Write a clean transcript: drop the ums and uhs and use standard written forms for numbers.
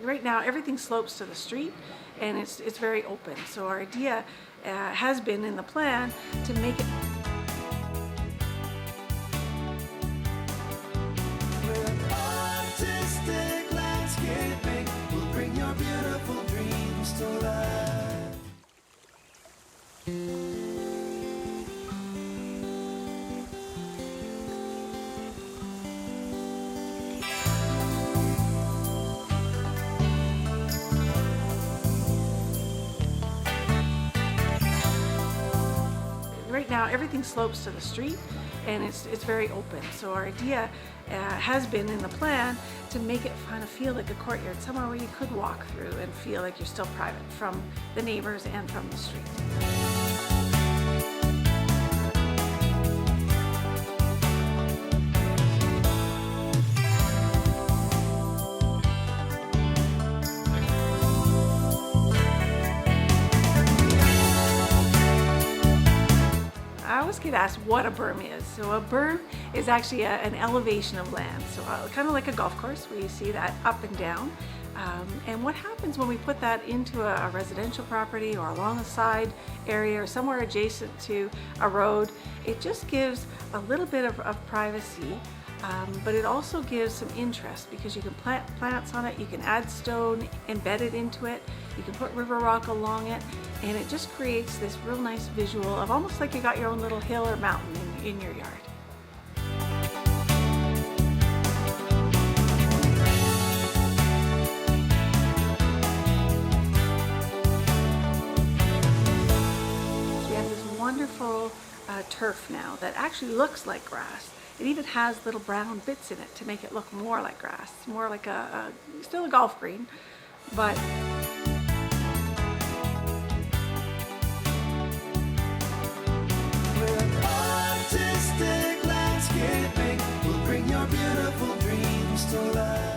Right now everything slopes to the street and it's very open. So our idea has been in the plan to make it artistic landscaping will bring your beautiful dreams to life. Right now everything slopes to the street and it's very open. So our idea has been in the plan to make it kind of feel like a courtyard, somewhere where you could walk through and feel like you're still private from the neighbors and from the street. I always get asked what a berm is. So a berm is actually an elevation of land. So kind of like a golf course where you see that up and down. And what happens when we put that into a residential property or along a side area or somewhere adjacent to a road, it just gives a little bit of privacy. But it also gives some interest because you can plant plants on it, you can add stone embedded into it, you can put river rock along it, and it just creates this real nice visual of almost like you got your own little hill or mountain in your yard. So we have this wonderful turf now that actually looks like grass. It even has little brown bits in it to make it look more like grass. It's more like still a golf green, but Artistic landscaping will bring your beautiful dreams to life.